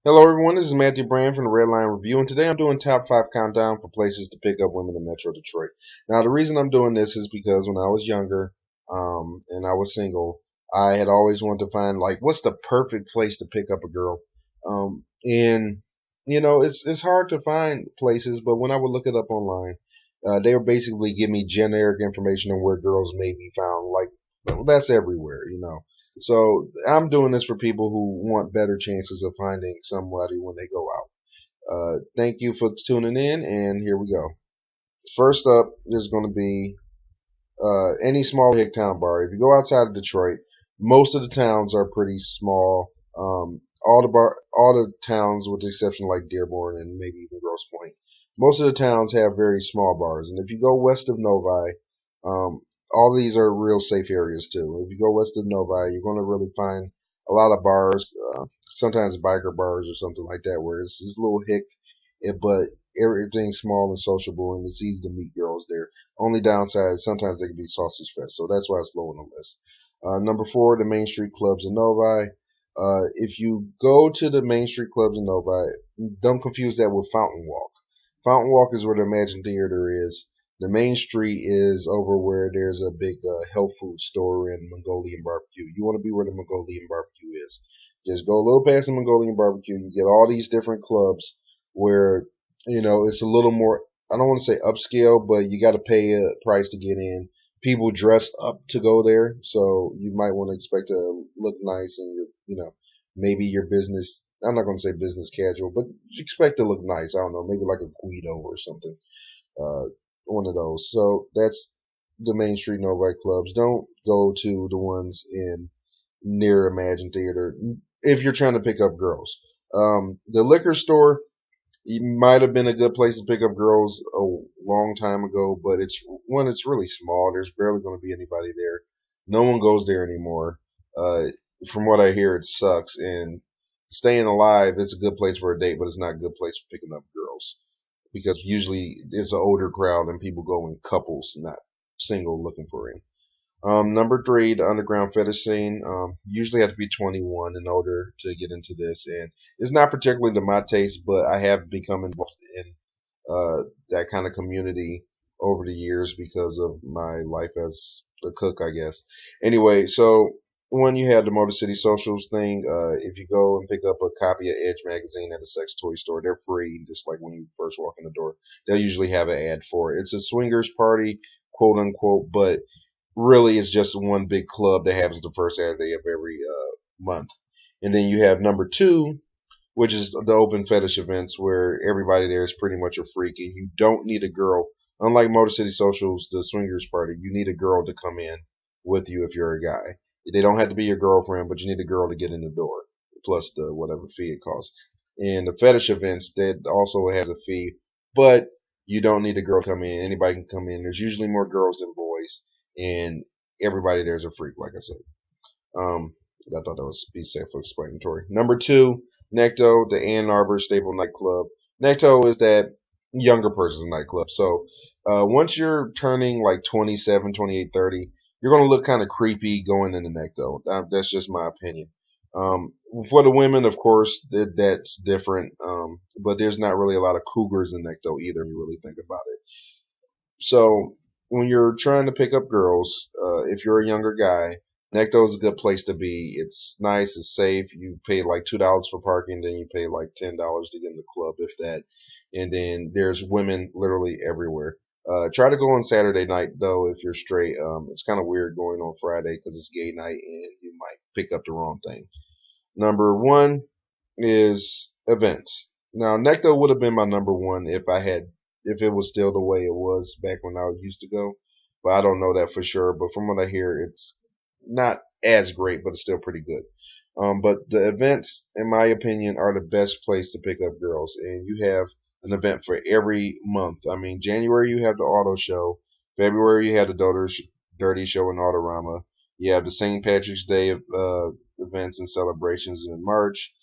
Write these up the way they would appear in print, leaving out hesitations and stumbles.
Hello everyone, this is Matthew Brand from the Red Line Review, and today I'm doing top 5 countdown for places to pick up women in Metro Detroit. Now the reason I'm doing this is because when I was younger, and I was single, I had always wanted to find like what's the perfect place to pick up a girl. And it's hard to find places, but when I would look it up online, they would basically give me generic information on where girls may be found. Like that's everywhere. So I'm doing this for people who want better chances of finding somebody when they go out. Thank you for tuning in, and here we go. First up is going to be any small hick town bar. If you go outside of Detroit, most of the towns are pretty small. All the towns, with the exception of like Dearborn and maybe even Grosse Pointe, most of the towns have very small bars. And if you go west of Novi, all these are real safe areas too. If you go west of Novi, you're going to really find a lot of bars, sometimes biker bars or something like that, where it's a little hick, but everything's small and sociable, and it's easy to meet girls there. Only downside is sometimes they can be sausage fest, so that's why it's low on the list. Number 4, the Main Street clubs in Novi. If you go to the Main Street clubs in Novi, don't confuse that with Fountain Walk. Fountain Walk is where the Imagine Theater is. The Main Street is over where there's a big health food store and Mongolian barbecue. You want to be where the Mongolian barbecue is. Just go a little past the Mongolian barbecue. You get all these different clubs where it's a little more. I don't want to say upscale, but you got to pay a price to get in. People dress up to go there, so you might want to expect to look nice and maybe your business. I'm not going to say business casual, but you expect to look nice. I don't know, maybe like a Guido or something. Uh, One of those. So that's the Main Street Novi clubs. Don't go to the ones in near Imagine Theater if you're trying to pick up girls. The liquor store, it might have been a good place to pick up girls a long time ago, but it's really small. There's barely going to be anybody there. No one goes there anymore. Uh, from what I hear, it sucks. And staying alive, it's a good place for a date, but it's not a good place for picking up girls because usually it's an older crowd and people go in couples, not single looking for him. Number 3, the underground fetish scene. Usually have to be 21 and older to get into this, and it's not particularly to my taste, but I have become involved in that kind of community over the years because of my life as a cook, I guess. Anyway, so when you have the Motor City Socials thing, if you go and pick up a copy of Edge magazine at a sex toy store, they're free, just like when you first walk in the door. They'll usually have an ad for it. It's a swingers party, quote unquote, but really it's just one big club that happens the first Saturday of every month. And then you have number 2, which is the open fetish events where everybody there is pretty much a freak and you don't need a girl. Unlike Motor City Socials, the swingers party, you need a girl to come in with you if you're a guy. They don't have to be your girlfriend, but you need a girl to get in the door, plus the whatever fee it costs. And the fetish events, that also has a fee, but you don't need a girl to come in. Anybody can come in. There's usually more girls than boys, and everybody there's a freak, like I said. Um, I thought that was be self-explanatory. Number 2, Necto, the Ann Arbor Staple Nightclub. Necto is that younger person's nightclub. So once you're turning like 27, 28, 30, you're going to look kind of creepy going into Necto. That's just my opinion. For the women, of course, that's different. But there's not really a lot of cougars in Necto either, if you really think about it. So when you're trying to pick up girls, if you're a younger guy, Necto is a good place to be. It's nice, it's safe. You pay like $2 for parking, then you pay like $10 to get in the club, if that. And then there's women literally everywhere. Try to go on Saturday night though if you're straight. It's kind of weird going on Friday because it's gay night and you might pick up the wrong thing. Number 1 is events. Now, Necto would have been my number 1 if it was still the way it was back when I used to go. But I don't know that for sure. But from what I hear, it's not as great, but it's still pretty good. But the events, in my opinion, are the best place to pick up girls. And you have an event for every month. I mean, January you have the auto show. February you have the dirty show and Autorama. You have the St. Patrick's Day events and celebrations in March.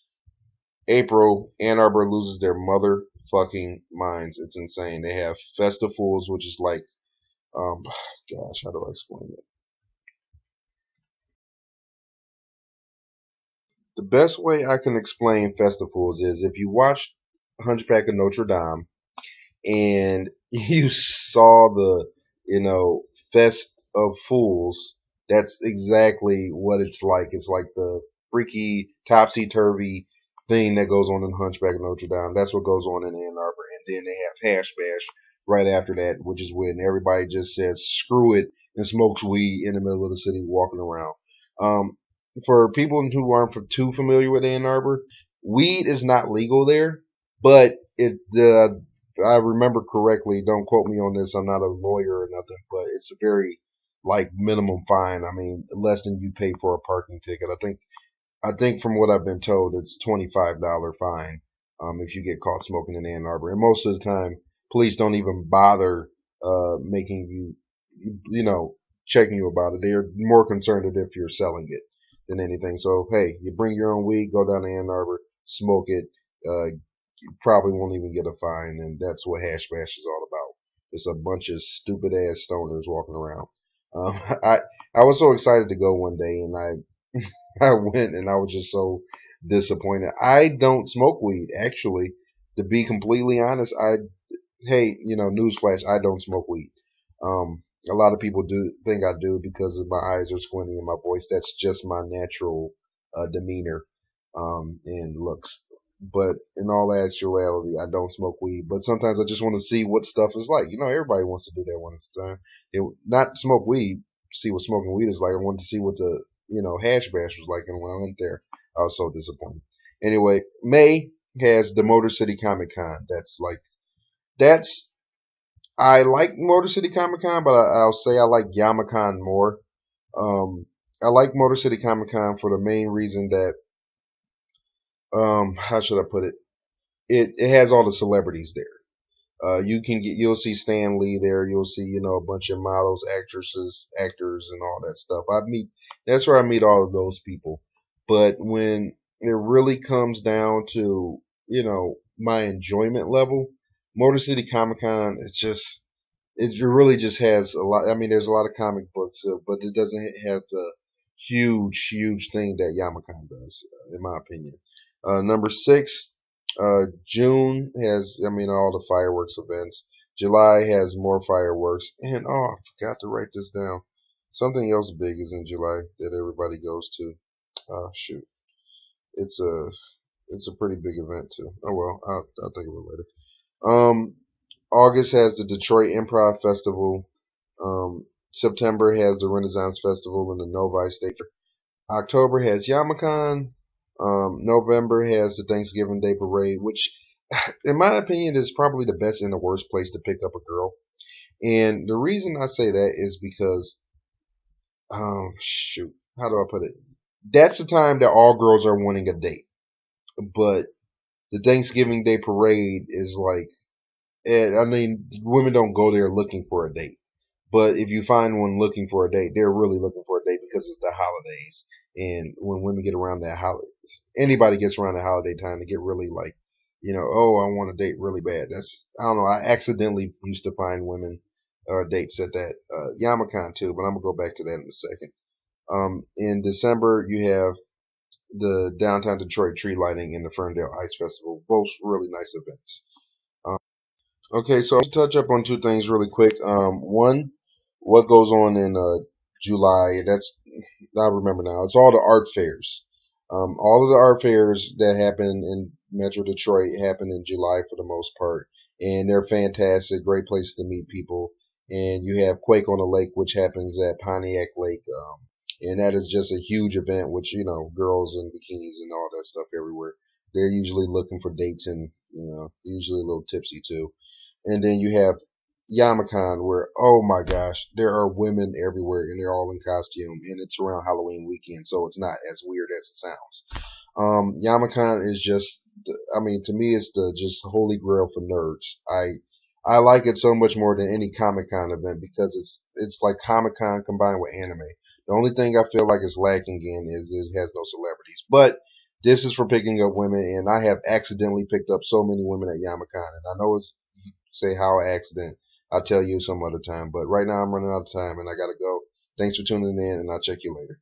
April, Ann Arbor loses their motherfucking minds. It's insane. They have festivals, which is like, um, gosh, how do I explain it? The best way I can explain festivals is if you watch Hunchback of Notre Dame and you saw the, Fest of Fools, that's exactly what it's like. It's like the freaky, topsy-turvy thing that goes on in Hunchback of Notre Dame. That's what goes on in Ann Arbor. And then they have Hash Bash right after that, which is when everybody just says screw it and smokes weed in the middle of the city walking around. Um, for people who aren't too familiar with Ann Arbor, weed is not legal there, but I remember correctly. Don't quote me on this. I'm not a lawyer or nothing, but it's a very like minimum fine. I mean, less than you pay for a parking ticket. I think from what I've been told, it's $25 fine if you get caught smoking in Ann Arbor. And most of the time, police don't even bother making checking you about it. They're more concerned with if you're selling it than anything. So hey, you bring your own weed, go down to Ann Arbor, smoke it. You probably won't even get a fine, and that's what Hash Bash is all about. It's a bunch of stupid ass stoners walking around. Um, I I was so excited to go one day, and I went, and I was just so disappointed. I don't smoke weed, actually. To be completely honest, hey, newsflash, I don't smoke weed. A lot of people do think I do because of my eyes are squinty and my voice. That's just my natural demeanor and looks. But in all actuality, I don't smoke weed. But sometimes I just want to see what stuff is like. Everybody wants to do that when it's time. Not smoke weed, see what smoking weed is like. I wanted to see what the Hash Bash was like. And when I went there, I was so disappointed. Anyway, May has the Motor City Comic Con. That's I like Motor City Comic Con, but I'll say I like Yamacon more. I like Motor City Comic Con for the main reason that how should I put it? It has all the celebrities there. You'll see Stan Lee there. You'll see a bunch of models, actresses, actors, and all that stuff. That's where I meet all of those people. But when it really comes down to my enjoyment level, Motor City Comic Con it really just has a lot. I mean, there's a lot of comic books, but it doesn't have the huge thing that Yamacon does, in my opinion. Number six, June has, I mean, all the fireworks events. July has more fireworks. And, oh, I forgot to write this down. Something else big is in July that everybody goes to. Shoot. It's a pretty big event too. Oh well, I'll think of it later. Um, August has the Detroit Improv Festival. September has the Renaissance Festival and the Novi State Fair. October has Yamacon. November has the Thanksgiving Day Parade, which, in my opinion, is probably the best and the worst place to pick up a girl. And the reason I say that is because, shoot, how do I put it? That's the time that all girls are wanting a date. But the Thanksgiving Day Parade is like, I mean, women don't go there looking for a date. But if you find one looking for a date, they're really looking for a date because it's the holidays. And when women get around that holiday, anybody gets around the holiday time, to get really like, oh, I want a date really bad. I don't know. I accidentally used to find women dates at that Yamacon too, but I'm gonna go back to that in a second. In December, you have the downtown Detroit tree lighting and the Ferndale Ice Festival, both really nice events. Um, okay, so I'll touch up on two things really quick. One, what goes on in July? I remember now. It's all the art fairs. All of the art fairs that happen in Metro Detroit happen in July for the most part, and they're fantastic. Great place to meet people. And you have Quake on the Lake, which happens at Pontiac Lake, and that is just a huge event. Which girls in bikinis and all that stuff everywhere. They're usually looking for dates and usually a little tipsy too. And then you have Yamacon, where oh my gosh, there are women everywhere and they're all in costume, and it's around Halloween weekend, so it's not as weird as it sounds. Yamacon is just, I mean, to me, it's the just holy grail for nerds. I like it so much more than any Comic Con event because it's like Comic Con combined with anime. The only thing I feel like it's lacking in is it has no celebrities, but this is for picking up women, and I have accidentally picked up so many women at Yamacon, and I know you say how accident. I'll tell you some other time. But right now I'm running out of time and I gotta go. Thanks for tuning in, and I'll check you later.